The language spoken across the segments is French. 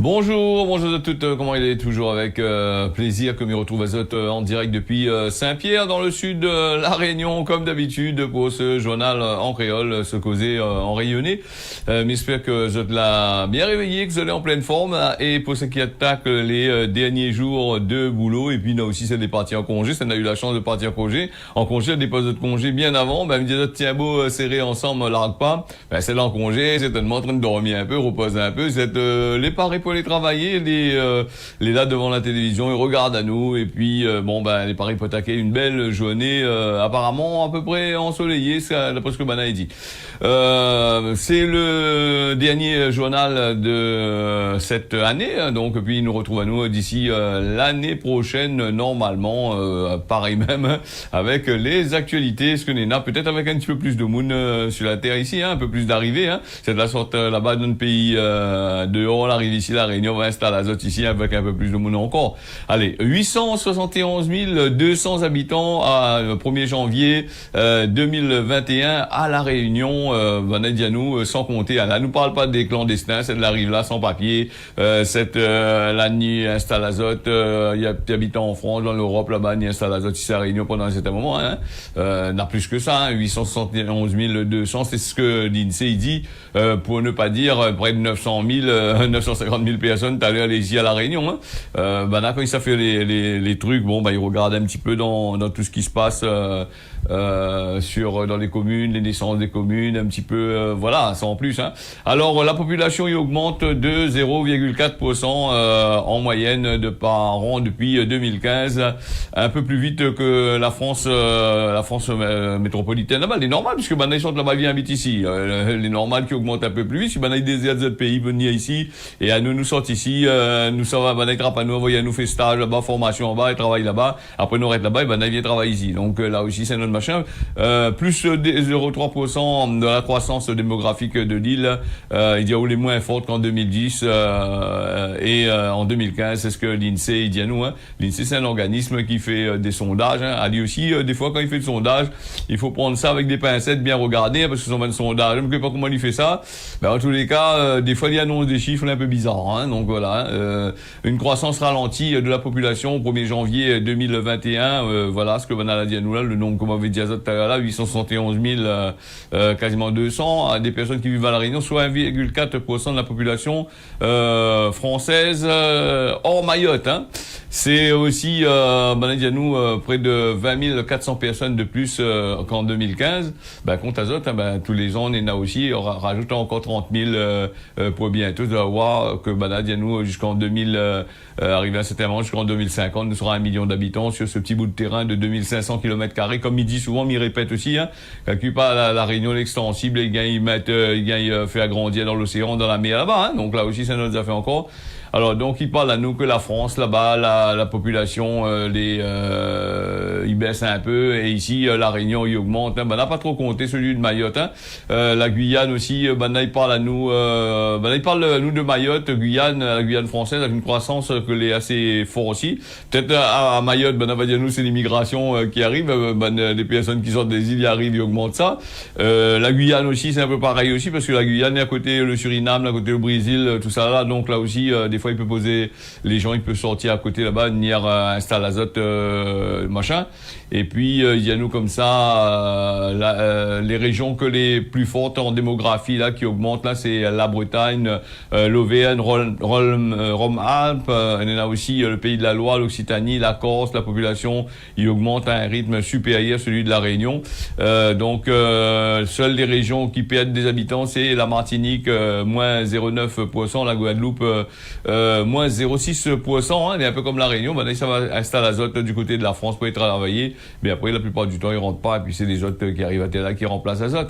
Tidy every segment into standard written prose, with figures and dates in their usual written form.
Bonjour à toutes, comment il est toujours avec plaisir que me retrouve Azot en direct depuis Saint-Pierre dans le sud de la Réunion comme d'habitude pour ce journal en créole, ce causé en rayonné. J'espère que vous êtes là bien réveillé, que vous êtes en pleine forme et pour ceux qui attaquent les derniers jours de boulot et puis là aussi c'est des parties en congé, ça n'a eu la chance de partir en congé, des postes de congé bien avant, me disait tiens beau serré ensemble, largue pas, c'est là en congé, c'est tellement en train de dormir un peu, reposer un peu, c'est les parés pour les travailler, les là devant la télévision, ils regardent à nous et puis les paris pour attaquer une belle journée apparemment à peu près ensoleillée, c'est d'après ce que Bana a dit. C'est le dernier journal de cette année, donc puis il nous retrouve à nous d'ici l'année prochaine normalement, pareil même avec les actualités, ce que n'est peut-être avec un petit peu plus de monde sur la terre ici, un peu plus d'arrivées, c'est de la sorte là-bas d'un pays dehors, on arrive ici la Réunion, on va installer Azot ici avec un peu plus de monde encore. Allez, 871 200 habitants à 1er janvier 2021 à la Réunion, Vanadianou, sans compter, là, nous parle pas des clandestins, c'est de la rive là sans papier, la nuit installe Azot, il y a des habitants en France, dans l'Europe là-bas, ni installe Azot ici à la Réunion pendant un certain moment, n'a plus que ça, 871 200, c'est ce que l'INSEE dit, pour ne pas dire près de 950 000 personnes t'allais aller ici à la Réunion, là, quand ça fait les trucs, ils regardent un petit peu dans tout ce qui se passe dans les communes, les naissances des communes, un petit peu, voilà, ça en plus. Alors la population y augmente de 0,4% en moyenne de par an depuis 2015, un peu plus vite que la France métropolitaine. Là-bas, les normales, puisque ils sont là-bas, ils habitent ici. Les normales qui augmentent un peu plus vite, si ils des autres pays venir ici et à nous sortent ici, nous ça va à nous envoyer à nous faire stage là-bas, formation là-bas, et travail là-bas. Après nous reste là-bas, et ils travaillent ici. Donc là aussi c'est notre machin. Plus de 0,3% de la croissance démographique de l'île, il y a eu les moins fortes qu'en 2010 et en 2015, c'est ce que l'INSEE dit à nous. L'INSEE c'est un organisme qui fait des sondages. A dit aussi des fois quand il fait des sondages, il faut prendre ça avec des pincettes, bien regarder parce que c'est un sondage. Je ne sais pas comment il fait ça. En tous les cas, des fois il annonce des chiffres un peu bizarres. Donc voilà, une croissance ralentie de la population au 1er janvier 2021. Voilà ce que Van a dit à nous là, le nombre comme on avait dit à là, 871 000, quasiment 200, des personnes qui vivent à la Réunion, soit 1,4% de la population française hors Mayotte. C'est aussi, dit à nous, près de 20 400 personnes de plus qu'en 2015. Compte Azot, tous les ans, on en a aussi, on rajoute encore 30 000 pour bientôt. Vous allez voir que dit à nous, jusqu'en 2000, arrivé à un certain moment, jusqu'en 2050, nous serons 1 million d'habitants sur ce petit bout de terrain de 2500 km². Comme il dit souvent, il répète aussi, calcule pas la Réunion l'extensible, il fait agrandir dans l'océan, dans la mer là-bas. Donc là aussi, ça nous a fait encore. Alors donc il parle à nous que la France là-bas, la population, il baisse un peu et ici la Réunion il augmente. N'a pas trop compté celui de Mayotte. La Guyane aussi, il parle à nous, il parle à nous de Mayotte, Guyane, la Guyane française avec une croissance que l'est assez fort aussi. Peut-être à Mayotte, on va dire nous c'est l'immigration qui arrive, les personnes qui sortent des îles y arrivent, ils augmentent ça. La Guyane aussi c'est un peu pareil aussi parce que la Guyane est à côté le Suriname, à côté le Brésil, tout ça là, donc là aussi des fois il peut poser les gens, il peut sortir à côté là-bas, venir installer Azot machin. Et puis il y a nous comme ça les régions que les plus fortes en démographie là qui augmentent là, c'est la Bretagne, l'Auvergne, Rhône-Alpes, on a aussi le Pays de la Loire, l'Occitanie, la Corse, la population il augmente à un rythme supérieur à celui de la Réunion. Donc seules les régions qui perdent des habitants, c'est la Martinique moins 0,9%, la Guadeloupe moins 0,6%, il est un peu comme la Réunion. Ça va installer Azot du côté de la France pour y travailler, mais après la plupart du temps ils rentrent pas et puis c'est des autres qui arrivent à là qui remplacent Azot.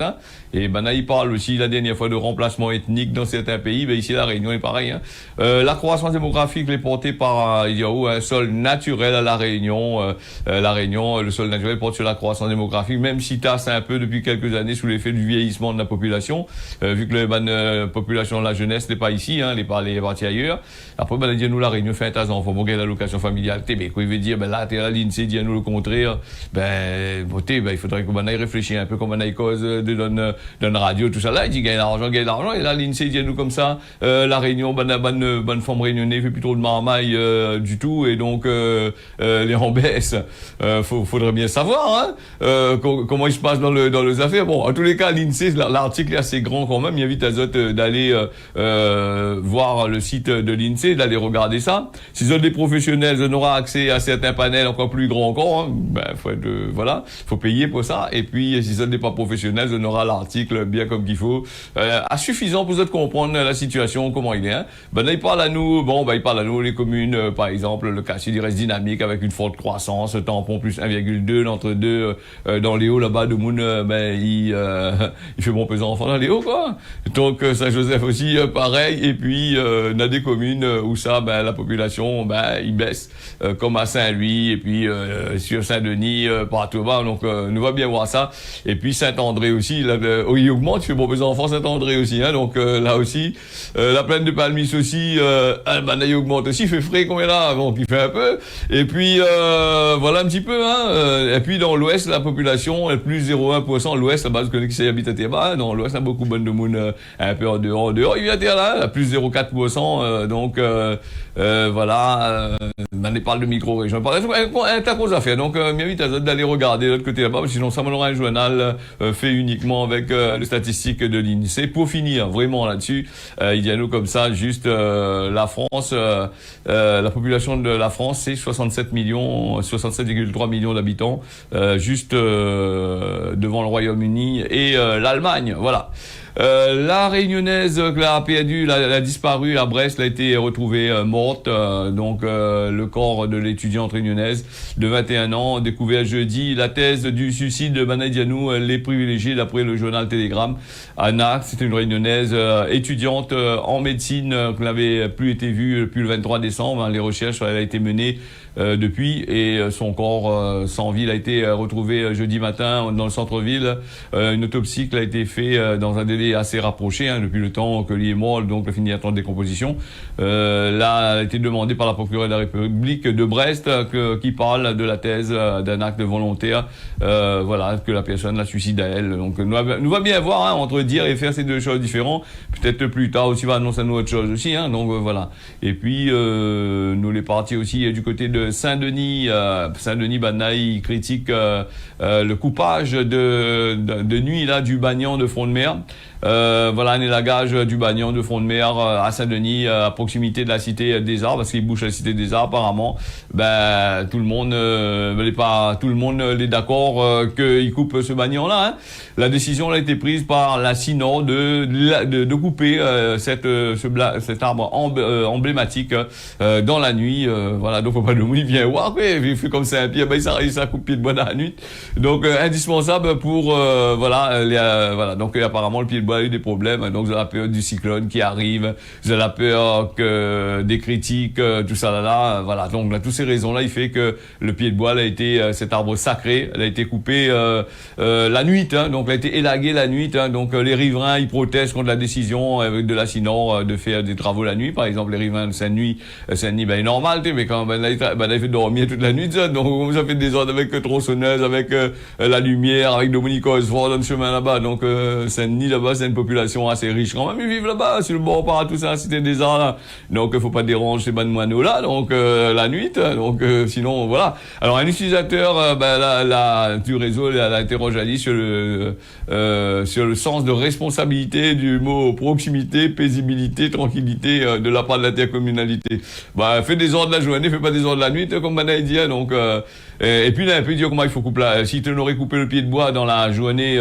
Et il parle aussi la dernière fois de remplacement ethnique dans certains pays, ici la Réunion est pareil. La croissance démographique est portée par un sol naturel à la Réunion. La Réunion, le sol naturel porte sur la croissance démographique, même si tasse un peu depuis quelques années sous l'effet du vieillissement de la population, vu que la population de la jeunesse n'est pas ici, elle est partie ailleurs. Après, ben, dit, nous, la Réunion fait un tas d'enfants, bon, la location familiale, mais quoi, il veut dire, ben, là, t'es à l'INSEE, dit à nous le contraire, ben, il faudrait qu'on aille réfléchir un peu, comme on aille cause de radio, tout ça, là, il dit, gagne l'argent, et là, l'INSEE, dit à nous comme ça, la Réunion, bonne forme réunionnais, fait plus trop de marmaille, du tout, et donc, les en baisse, faudrait bien savoir, hein, comment il se passe dans les affaires. Bon, en tous les cas, l'INSEE, l'article est assez grand quand même, il invite Azot d'aller, voir le site de l'INSEE, d'aller regarder ça. Si vous êtes des professionnels, on aura accès à certains panels encore plus grands encore, hein, faut payer pour ça. Et puis, si vous êtes pas professionnels, on aura l'article bien comme qu'il faut, suffisant pour vous de comprendre la situation, comment il est, hein. Là, il parle à nous, les communes, par exemple, le quartier il reste dynamique avec une forte croissance, tampon plus 1,2, l'entre deux, dans les hauts là-bas de Moon, il fait bon pesant enfant dans les hauts, quoi. Donc, Saint-Joseph aussi, pareil. Et puis, on a des communes où ça, la population, il baisse, comme à Saint-Louis, et puis, sur Saint-Denis, partout bas. Donc, nous va bien voir ça. Et puis, Saint-André aussi, là, il augmente, il fait bon pesant enfant, Saint-André aussi, hein. Donc, là aussi, la plaine de Palmis aussi, il augmente aussi, il fait frais, combien là? Donc, il fait un peu. Et puis, voilà un petit peu, hein. Et puis, dans l'ouest, la population est plus 0,1%. L'ouest, la base, connais qui s'y habite à Théba. Dans l'ouest, il y a beaucoup de monde, un peu en dehors. Il vient là, à plus 0,4%. Donc, voilà, on parle de micro-région. Un tas de choses à faire. Donc, m'invite à d'aller regarder de l'autre côté là-bas. Sinon, ça m'aura un journal, fait uniquement avec, les statistiques de l'INSEE. Pour finir, vraiment là-dessus, il y a nous comme ça, juste, la France, la population de la France, c'est 67,3 millions d'habitants, juste devant le Royaume-Uni et l'Allemagne, voilà. La réunionnaise Clara Perdu, elle a disparu à Brest, elle a été retrouvée morte. Donc le corps de l'étudiante réunionnaise de 21 ans, découvert jeudi. La thèse du suicide de Banadianou, elle est privilégiée d'après le journal Télégramme. Anna, c'était une réunionnaise étudiante en médecine qui n'avait plus été vue depuis le 23 décembre. Les recherches, elle a été menées depuis, et son corps sans vie a été retrouvé jeudi matin dans le centre-ville. Une autopsie qui a été faite dans un délai assez rapproché, hein, depuis le temps que l'île est mort, donc le fini temps de décomposition. Là, elle a été demandée par la procureure de la République de Brest, qui parle de la thèse d'un acte volontaire, voilà, que la personne la suicide à elle. Donc nous va bien voir, hein, entre dire et faire ces deux choses différentes. Peut-être plus tard aussi va annoncer à nous autre chose aussi, hein, donc voilà. Et puis nous les partis aussi du côté de Saint-Denis, Banaï critique le coupage de nuit là du Bagnan de Front de Mer. Voilà un élagage du Bagnan de Front de Mer à Saint-Denis, à proximité de la cité des Arts, parce qu'il bouche la cité des Arts apparemment. Tout le monde est d'accord qu'il coupe ce Bagnan là, hein. La décision a été prise par la Synod de couper cet arbre emblématique dans la nuit. Voilà, donc faut pas le mouiller bien voir, il fait comme ça un pied, ça coupe pied de bois dans la nuit. Donc indispensable pour voilà. Donc apparemment le pied de bois a eu des problèmes, donc vous avez la peur du cyclone qui arrive, vous avez la peur que des critiques, tout ça là, voilà. Donc là, toutes ces raisons-là, il fait que le pied de bois a été cet arbre sacré, elle a été coupé la nuit, hein, donc elle a été élaguée la nuit, hein, donc les riverains ils protestent contre la décision de la Synor de faire des travaux la nuit. Par exemple, les riverains de Saint-Denis, est normal, mais quand il fait dormir toute la nuit, ça, donc ça fait des ordres avec tronçonneuse, avec la lumière, avec Dominique Osford dans le chemin là-bas. Donc Saint-Denis là-bas, c'est une population assez riche quand même, ils vivent là-bas, sur le bord par tout ça, la cité des Arts là. Donc il faut pas déranger ces bonnes moineaux là, donc la nuit, donc sinon voilà. Alors un utilisateur du réseau l'a interrogé sur le sens de responsabilité du mot proximité, paisibilité, tranquillité de la part de l'intercommunalité. Fait des ordres de la journée, fait pas des ordres de la nuit, comme Manaï dit, hein, donc et puis là, un peu dire comment il faut couper là. Si tu n'aurais coupé le pied de bois dans la journée,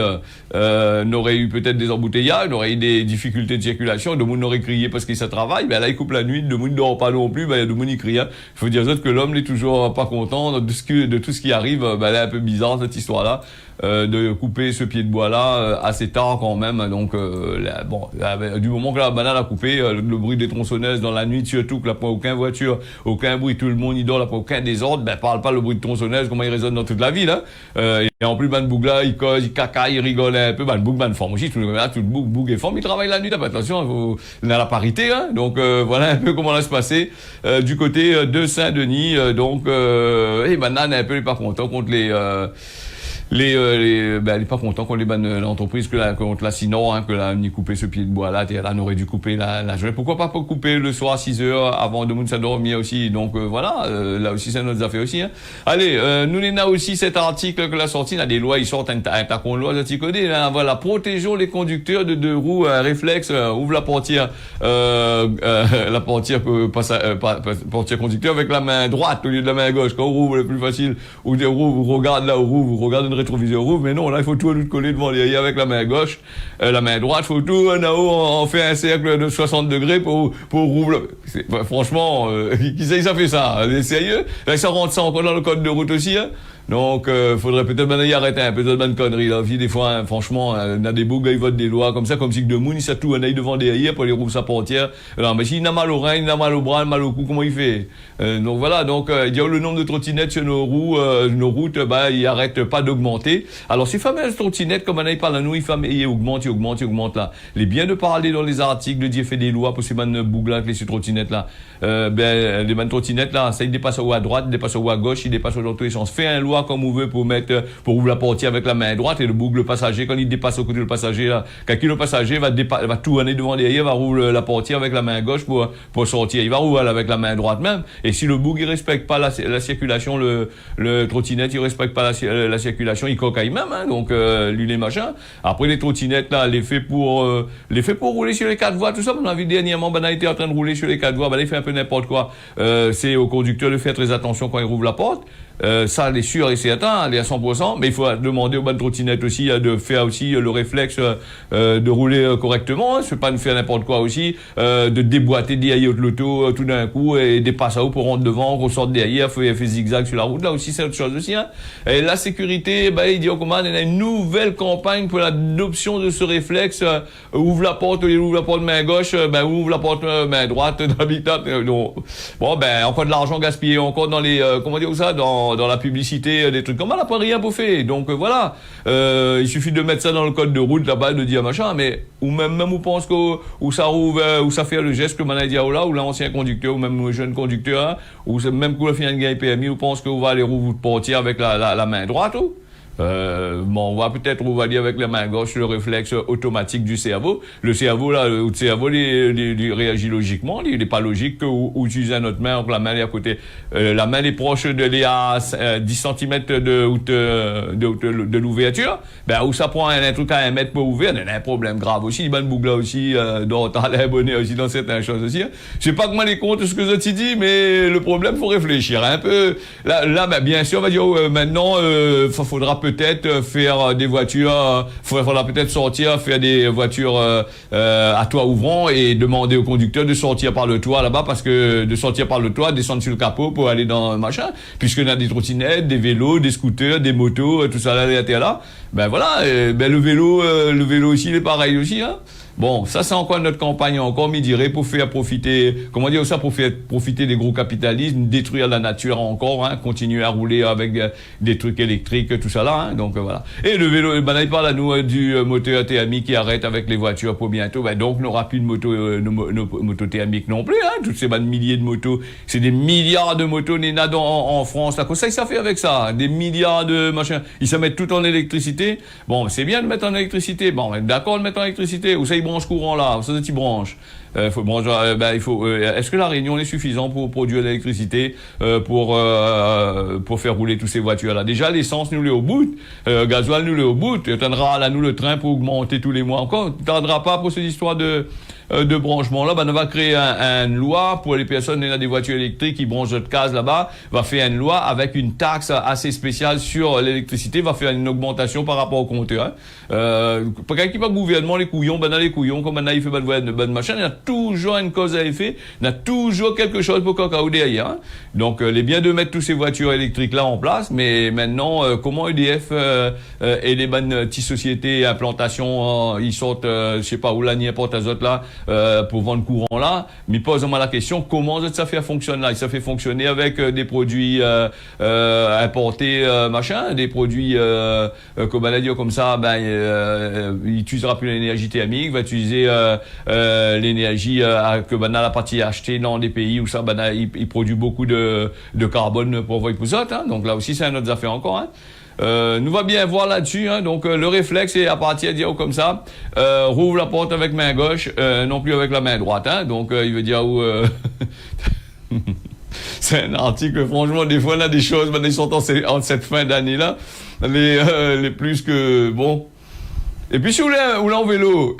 n'aurait eu peut-être des embouteillages, n'aurait eu des difficultés de circulation, de monde n'aurait crié parce qu'il ça travaille, là il coupe la nuit, de monde ne dort pas non plus, il y a de monde qui crie, hein. Il faut dire que l'homme n'est toujours pas content de tout ce qui arrive, elle est un peu bizarre cette histoire-là. De couper ce pied de bois là assez tard quand même, donc du moment que la banane a coupé, le bruit des tronçonneuses dans la nuit, surtout que là pas aucune voiture, aucun bruit, tout le monde y dort, là pas aucun désordre, parle pas le bruit de tronçonneuse, comment il résonne dans toute la ville, hein. Et en plus, ben, boug là, il cause, il caca, il rigole un peu, ben, boug, ben, forme aussi, tout le boug est forme, il travaille la nuit, t'as pas attention, il a la parité, hein. Donc, voilà un peu comment ça se passer, du côté de Saint-Denis, et maintenant, on est un peu pas content contre les pas contents qu'on les banne l'entreprise contre la Sinor, hein, que là, ni couper ce pied de bois là, on aurait dû couper la journée. Pourquoi pas couper le soir à 6 heures avant de monde s'endormir aussi. Donc, voilà, là aussi, c'est notre affaire aussi, hein. Allez, nous, on a aussi cet article que la sortie, là, des lois, ils sortent un tacon de loi, là, voilà, protégeons les conducteurs de deux roues, réflexe, ouvre la portière, portière conducteur avec la main droite au lieu de la main gauche. Quand on rouvre, le plus facile, ou des roues, vous regardez là, vous regardez une rétroviseur rouvre, mais non, là, il faut tout nous coller devant derrière avec la main gauche, la main droite, faut tout, là-haut, on fait un cercle de 60 degrés pour rouvre. Franchement, qui ça fait ça? Sérieux? Là, ça rentre ça encore dans le code de route aussi, hein? Donc, faudrait peut-être y arrêter un peu de conneries, là. Des fois, hein, franchement, on a des beaux gars, ils votent des lois comme ça, comme si que de monde, il s'est tout un œil devant derrière pour les roues sa portière. Alors, mais s'il a mal au rein, il a mal au bras, mal au cou, comment il fait? Donc voilà, il y a le nombre de trottinettes sur nos routes, il arrête pas d'augmenter. Alors, ces fameuses trottinettes, comme on a parlé à nous, il augmente là. Les bien de parler dans les articles, de dire fait des lois pour ces bonnes bouglas, ces trottinettes là. Les bonnes trottinettes là, ça, il dépasse au à droite, il dépasse au à gauche, il dépasse dans tous les sens. Fait un loi comme on veut pour ouvrir la portière avec la main droite et le boucle le passager, quand il dépasse au côté du passager là, quand le passager va tourner devant derrière, va rouvrir la portière avec la main gauche pour sortir. Il va rouvrir avec la main droite même. Et si le bouc, il respecte pas la circulation, le trottinette, il respecte pas la circulation, il cocaille même, hein. Donc, lui, les machins. Après, les trottinettes, là, les fait pour rouler sur les 4 voies, tout ça. On a vu dernièrement, on a été en train de rouler sur les 4 voies, il fait un peu n'importe quoi. C'est au conducteur de faire très attention quand il rouvre la porte. Ça, elle est sûre et certain, elle est à 100%, mais il faut demander aux bonnes trottinettes aussi de faire aussi le réflexe de rouler correctement, hein. C'est pas de faire n'importe quoi aussi, de déboîter derrière l'auto tout d'un coup et dépasser à haut pour rentrer devant, ressortir derrière, fait zigzag sur la route. Là aussi, c'est autre chose aussi, hein. Et la sécurité, il dit au commande, il y a une nouvelle campagne pour l'adoption de ce réflexe, ouvre la porte main gauche, ouvre la porte main droite dans l'habitat. Bon, encore de l'argent gaspillé, encore dans les, comment dire ça, dans la publicité, des trucs comme ça, on n'a pas rien bouffé. Donc voilà, il suffit de mettre ça dans le code de route là-bas, de dire machin, mais ou même on pense où ça rouvre, où ça fait le geste que on a dit là, ou l'ancien conducteur, ou même le jeune conducteur, hein, ou même qu'on a fait un gain PMI, ou pense qu'on va aller rouvrir le portier avec la main droite, ou on va peut-être dire avec la main gauche le réflexe automatique du cerveau. Le cerveau là, le cerveau il réagit logiquement, il n'est pas logique ou utiliser notre main, donc la main est à côté, la main est proche de 10 cm de l'ouverture, où ça prend un truc à 1 mètre pour ouvrir, on a un problème grave aussi, il y a une boucle là aussi, dans l'abonné aussi dans certaines choses aussi, hein. Je sais pas comment les comptes ce que je t'ai dit, mais le problème faut réfléchir un peu. Là, bien sûr, on va dire maintenant, faudra peut-être faire des voitures, faudra peut-être sortir, faire des voitures à toit ouvrant et demander au conducteur de sortir par le toit là-bas, parce que de sortir par le toit, descendre sur le capot pour aller dans le machin, puisqu'on a des trottinettes, des vélos, des scooters, des motos, tout ça là, le vélo aussi, il est pareil aussi, hein. Bon, ça c'est encore notre campagne, encore, m'y dirait, pour faire profiter, comment dire ça, pour faire profiter des gros capitalismes, détruire la nature encore, hein, continuer à rouler avec des trucs électriques, tout ça là, hein, donc voilà. Et le vélo, il parle à nous du moteur thermique qui arrête avec les voitures pour bientôt, donc on n'aura plus de moto thermique non plus, hein, toutes ces milliers de motos, c'est des milliards de motos nénades en France, là, quoi ça, fait avec ça, des milliards de machins, ils se mettent tout en électricité, bon, c'est bien de mettre en électricité, bon, d'accord de mettre en électricité, où ça, branche courant là, ça c'est branche. Faut brancher, est-ce que la Réunion est suffisant pour produire de l'électricité pour faire rouler toutes ces voitures là? Déjà l'essence nous l'est au bout, gasoil nous l'est au bout, tu attendras là nous le train pour augmenter tous les mois encore, tu t'attendras pas pour cette histoire de branchement là, on va créer une loi pour les personnes qui ont des voitures électriques qui branchent notre case là-bas, va faire une loi avec une taxe assez spéciale sur l'électricité, va faire une augmentation par rapport au compteur, hein. Pour quelqu'un qui pas gouvernement les couillons, les couillons comme on a fait bonne machin, il y a toujours une cause à effet, on a toujours quelque chose pour cacao derrière. Hein. Donc, les bien de mettre toutes ces voitures électriques là en place, mais maintenant, comment EDF et les bonnes petites sociétés implantation, ils sortent, je sais pas où là, n'importe azote là, pour vendre courant là, mais posez-moi la question, comment ça fait fonctionner là? Ça fait fonctionner avec des produits importés, machin, des produits comme on a dit comme ça, il utilisera plus l'énergie thermique, va utiliser l'énergie que la partie achetée dans des pays où ça, il produit beaucoup de carbone pour envoyer pour ça. Hein. Donc là aussi, c'est une autre affaire encore. Hein. Nous va bien voir là-dessus, hein. Donc le réflexe est à partir de dire comme ça, rouvre la porte avec main gauche, non plus avec la main droite, hein. Donc il veut dire où c'est un article, franchement, des fois là des choses, ils sont en cette fin d'année là, les plus que bon. Et puis si vous voulez en vélo,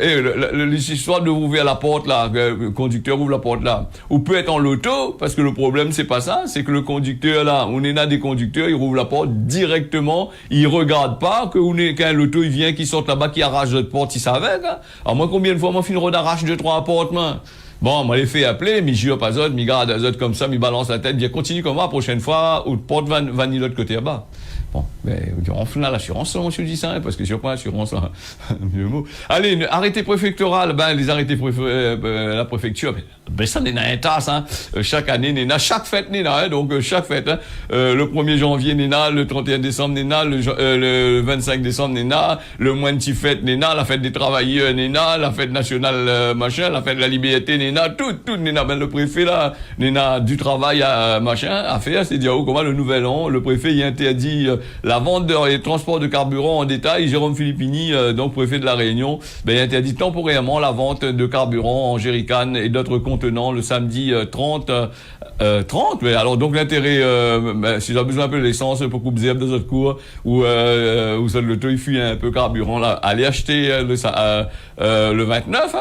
l'histoire de ouvrir la porte là, le conducteur ouvre la porte là, ou peut être en loto, parce que le problème c'est pas ça, c'est que le conducteur là, on est là des conducteurs, il rouvre la porte directement, il regarde pas qu'un loto il vient, qui sort là-bas, qui arrache notre porte, il savait, hein. Alors moi combien de fois moi fin d'arrache 2-3 portes, moi. Bon, moi les fait appeler, mais jure pas autres, mi garde autres comme ça, mi balance la tête, bien continue comme moi, la prochaine fois, ou porte va ni l'autre côté là-bas. Bon, on fait l'assurance, monsieur dit ça, parce que sur quoi l'assurance, mieux mot. Allez, arrêté préfectoral, les arrêtés la préfecture, ça n'est un tasse, hein. Chaque année, chaque fête, hein. Donc, chaque fête, hein. Le 1er janvier, le 31 décembre, le 25 décembre, le mois de fête, la fête des travailleurs, la fête nationale, machin, la fête de la liberté, tout, le préfet, là, du travail, machin, à faire, c'est dire, comment le nouvel an, le préfet, il interdit, la vente et transport de carburant en détail. Jérôme Filippini, donc préfet de la Réunion, il interdit temporairement la vente de carburant en jerrycan et d'autres contenants le samedi 30. Mais alors donc l'intérêt, si vous avez besoin un peu d'essence pour couper de autres cours ou ça le taux il fuit un peu carburant là, allez acheter le 29, hein,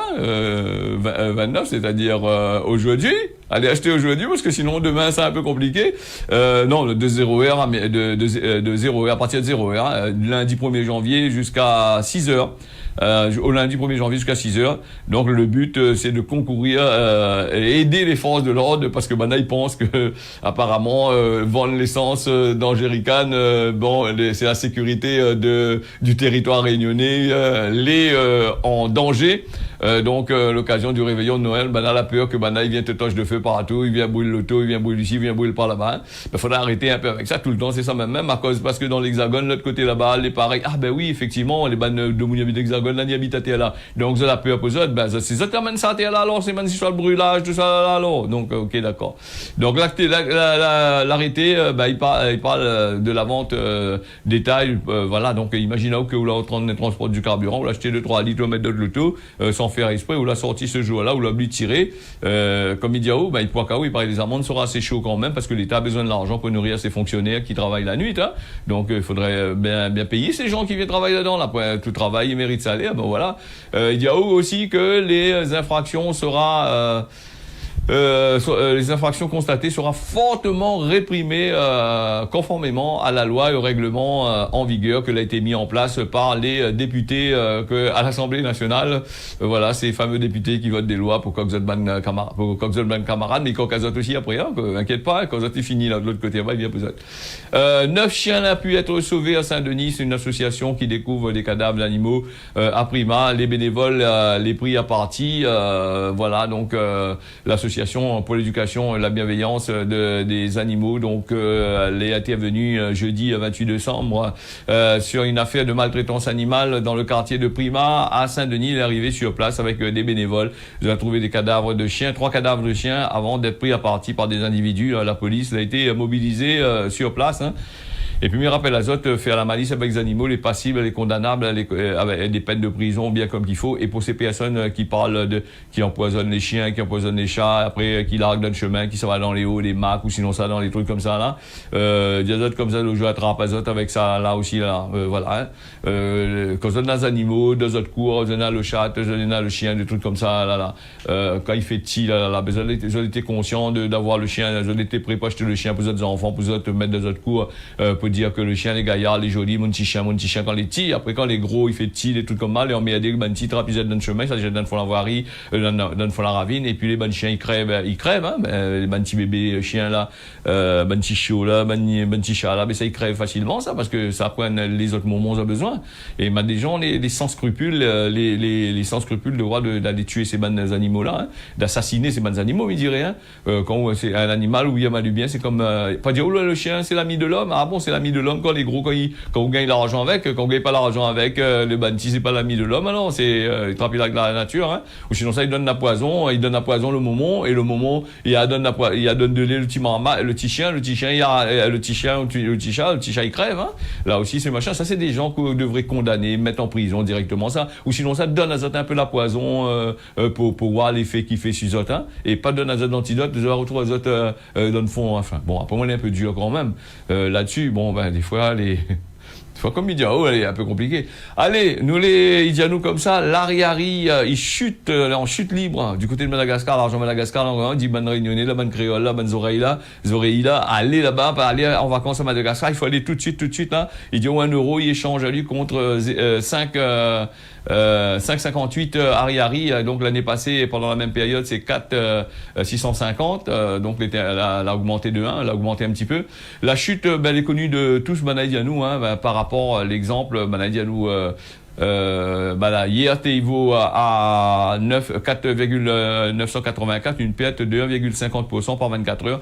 29, c'est-à-dire aujourd'hui. Allez acheter aujourd'hui parce que sinon demain c'est un peu compliqué. Non, de 0h de 0h à partir de 0h, hein, lundi 1er janvier jusqu'à 6h. Au lundi 1er janvier jusqu'à 6h. Donc le but c'est de concourir et aider les forces de l'ordre parce que maintenant ils pensent que apparemment vendre l'essence dans jerrycan, c'est la sécurité du territoire réunionnais, en danger. Donc l'occasion du réveillon de Noël, la peur que il vient te torche de feu partout, il vient brûler l'auto, il vient brûler ici, il vient brûler par là-bas. Faudrait arrêter un peu avec ça tout le temps, c'est ça même à cause parce que dans l'Hexagone, l'autre côté là-bas, les pareils, oui, effectivement, les bannes de Mouniabi d'Hexagone, là, n'y habitent à terre là. Donc ça la peur pour eux, c'est ça qui amène ça à terre là alors, c'est même si soit le brûlage, tout ça là alors. Donc OK, d'accord. Donc l'arrêté, il parle de la vente détail, voilà, donc imaginez que vous l'avez en transport du carburant, vous l'achetez 2-3 litres de l'auto, sans faire exprès, ou l'a sorti ce jour-là, ou l'a oublié de tirer, comme il dit il pourra il paraît les amendes sera assez chaud quand même, parce que l'État a besoin de l'argent pour nourrir ses fonctionnaires qui travaillent la nuit, hein. Donc il faudrait bien payer ces gens qui viennent travailler là-dedans, là, tout travail, ils méritent salaire, voilà. Il dit aussi que les infractions les infractions constatées sera fortement réprimées conformément à la loi et au règlement en vigueur que l'a été mis en place par les députés à l'Assemblée nationale. Voilà, ces fameux députés qui votent des lois pour Coxotban camarades, mais Coxot aussi après, hein, inquiète pas, quand c'est fini là de l'autre côté, il vient plus 9 chiens ont pu être sauvés à Saint-Denis, c'est une association qui découvre des cadavres d'animaux à Prima, les bénévoles les pris à partie, voilà, donc l'association pour l'éducation et la bienveillance des animaux, donc elle est intervenue jeudi 28 décembre sur une affaire de maltraitance animale dans le quartier de Prima à Saint-Denis. Elle est arrivée sur place avec des bénévoles. Ils ont trouvé des cadavres de chiens, 3 cadavres de chiens avant d'être pris à partie par des individus. La police a été mobilisée sur place, hein. Et puis, mes rappels azote, faire la malice avec les animaux, les passibles, les condamnables, avec des peines de prison bien comme qu'il faut. Et pour ces personnes qui qui empoisonnent les chiens, qui empoisonnent les chats, après, qui larguent dans le chemin, qui s'en va dans les hauts, les macs, ou sinon ça dans les trucs comme ça, là. Des azotes comme ça, le jeu attrape azote avec ça, là aussi, là. Voilà, hein. Quand on a les animaux, deux autres cours, on a le chat, on a le chien, des trucs comme ça, là. Quand il fait petit, là, ils ont été conscients d'avoir le chien, ils ont été prêts pour acheter le chien pour les autres enfants, pour les autres mettre des autres cours, pour dire que le chien, les gaillards, les jolis, mon petit chien, quand les petits, après quand les gros, il fait petit, des trucs comme ça, et on met des petits trappes, ils dans le chemin, ça, ils dans la voirie, dans la ravine, et puis les bonnes chiens, ils crèvent, hein, les petits bébés chiens là, petits chiots là, petits chats là, mais ça, ils crèvent facilement, ça, parce que ça prend les autres moments ont besoin. Et des gens, les sans scrupules, les sans scrupules de droit d'aller tuer ces bonnes animaux là, hein, d'assassiner ces bonnes animaux, ils diraient, hein, quand c'est un animal où il y a mal du bien, c'est comme, pas dire, oh là, le chien, c'est l'ami de l'homme. Ah bon, c'est l'ami de l'homme quand les gros, quand on gagne l'argent avec, quand on gagne pas l'argent avec, le banti, c'est pas l'ami de l'homme, alors, c'est, il travaille avec la nature, hein. Ou sinon ça, il donne la poison le moment, et le moment, il donne de lait, le petit chien, le petit chat, il crève, hein. Là aussi, c'est machin, ça, c'est des gens qu'on devrait condamner, mettre en prison directement, ça. Ou sinon, ça donne à ça un peu la poison, pour voir l'effet qu'il fait sur les autres, hein. Et pas donne à ça l'antidote, de retrouver les autres, dans le fond, enfin. Bon, après, moi, il est un peu dur quand même. Là-dessus, bon, des fois, comme il dit, oh, elle est un peu compliquée. Allez, il dit à nous comme ça, l'Ariari, il chute, en chute libre, hein, du côté de Madagascar, l'argent Madagascar, on dit, bonne réunionnée, la bonne créole, la bonne oreille là, allez là-bas, aller en vacances à Madagascar, il faut aller tout de suite, là. Il dit, 1 euro, il échange à lui contre 5,58 Ariari, donc l'année passée, pendant la même période, c'est 4,650, donc elle a augmenté de 1, elle a augmenté un petit peu. La chute, elle est connue de tous, Banadianou, hein, par rapport à l'exemple, Banadianou, hier, il vaut à 4,984, une perte de 1,50% par 24 heures.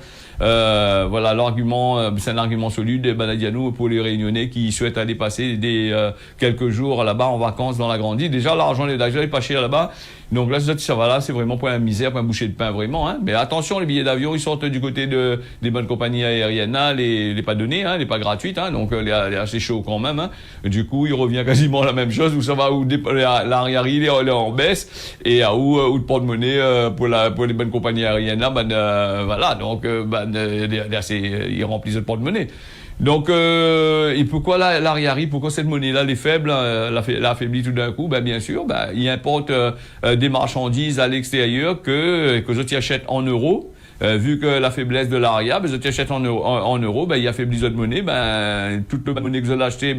Voilà, l'argument, c'est un argument solide des Banadianou pour les Réunionnais qui souhaitent aller passer quelques jours là-bas en vacances dans la grande île. Déjà, l'argent est pas cher là-bas. Donc là, ça va là, c'est vraiment pas une misère, pas un boucher de pain vraiment, hein. Mais attention, les billets d'avion, ils sortent du côté des bonnes compagnies aériennes, hein, les pas donnés, hein, les pas gratuites, hein. Donc les assez chaud quand même, hein. Du coup, il revient quasiment la même chose, où ça va, où l'Ariari, il est en baisse, et où le porte-monnaie, pour les bonnes compagnies aériennes là, voilà. Donc, ils remplissent le porte-monnaie. Donc, et pourquoi l'Ariari, pourquoi cette monnaie-là, elle est faible, l'a affaibli tout d'un coup? Bien sûr, il importe des marchandises à l'extérieur que je achètent en euros. Vu que la faiblesse de l'Aria, je t'achète en euros, il affaiblit votre monnaie, toute la monnaie que vous avez achetée,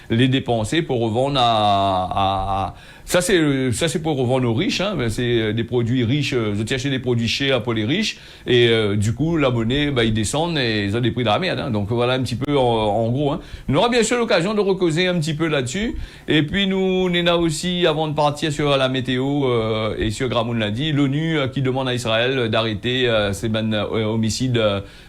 les dépenser pour revendre ça c'est pour revendre aux riches, hein. C'est des produits riches, vous achetez des produits chers pour les riches, et du coup la monnaie, ils descendent et ils ont des prix de la merde, hein. Donc voilà un petit peu en gros, hein. On aura bien sûr l'occasion de recauser un petit peu là-dessus, et puis nous on a aussi, avant de partir sur la météo, et sur Gramoun l'a dit, l'ONU qui demande à Israël d'arrêter ces homicides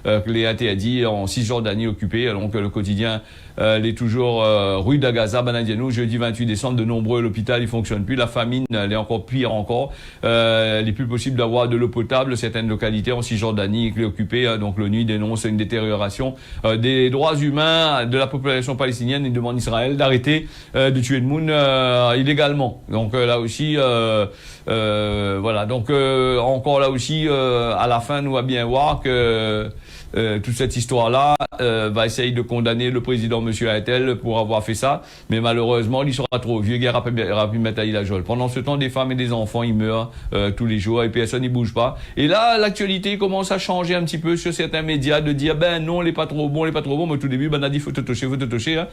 que les a dit en Cisjordanie occupée. Donc le quotidien est toujours rue d'Agaza, Banadianou, jeudi 28 décembre, de nombreux l'hôpital il fonctionne plus, la famine elle est encore pire encore, il n'est plus possible d'avoir de l'eau potable, certaines localités en Cisjordanie occupées, hein. Donc l'ONU dénonce une détérioration des droits humains de la population palestinienne et demande à Israël d'arrêter de tuer le monde illégalement. Donc là aussi voilà, donc encore là aussi à la fin nous va bien voir que toute cette histoire-là va essayer de condamner le président Monsieur Aetel pour avoir fait ça, mais malheureusement il sera trop vieux, il aura pu mettre à la geôle. Pendant ce temps, des femmes et des enfants ils meurent tous les jours et personne n'y bouge pas. Et là l'actualité commence à changer un petit peu sur certains médias, de dire non, il est pas trop bon, mais au tout début on a dit faut te toucher, hein.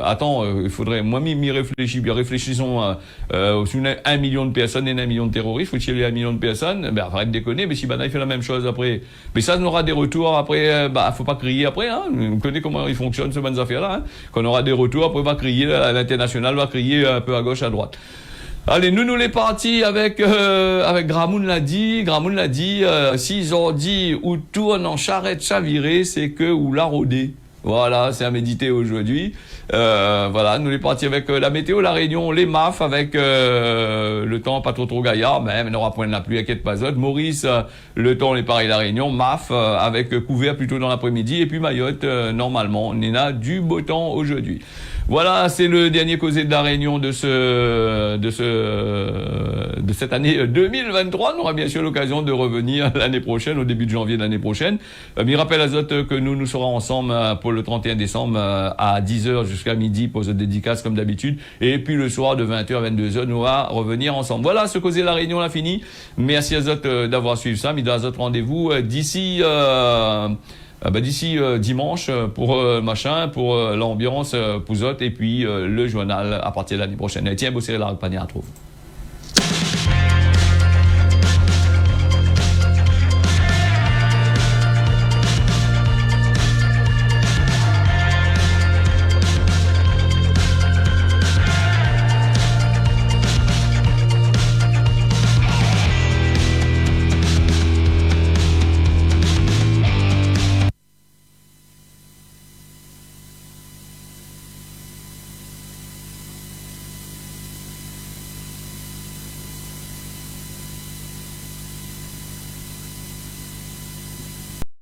Attends, il faudrait moi m'y réfléchir, bien réfléchissons sur 1 million de personnes et 1 million de terroristes, faut tirer 1 million de personnes, arrête de déconner, mais si il fait la même chose après, mais ça on aura des retours après, faut pas crier après, hein. On connaît comment ils fonctionnent ces bonnes affaires-là, hein. Quand on aura des retours, après on va crier, à l'international va crier un peu à gauche, à droite. Allez, nous les partis avec Gramoun l'a dit, 6 ont dit, ou tourne en charrette chavirée, c'est que, ou la rôder. Voilà, c'est à méditer aujourd'hui. Voilà, nous les partis avec la météo, la Réunion, les MAF avec le temps pas trop gaillard, mais il n'aura point de la pluie, inquiète pas autre. Maurice, le temps est pareil, la Réunion, MAF avec couvert plutôt dans l'après-midi, et puis Mayotte, normalement, on a du beau temps aujourd'hui. Voilà, c'est le dernier causé de la Réunion de cette année 2023. On aura bien sûr l'occasion de revenir l'année prochaine, au début de janvier de l'année prochaine. Mais rappelle à Zot que nous serons ensemble pour le 31 décembre à 10h jusqu'à midi pour cette dédicace comme d'habitude. Et puis le soir de 20h à 22h, nous va revenir ensemble. Voilà, ce causé de la Réunion, l'a fini. Merci à Zot d'avoir suivi ça. Mais dans Zot rendez-vous d'ici d'ici dimanche pour machin, pour l'ambiance, Pouzotte, et puis le journal à partir de l'année prochaine. Et tiens, Bossé, la panier à trouve.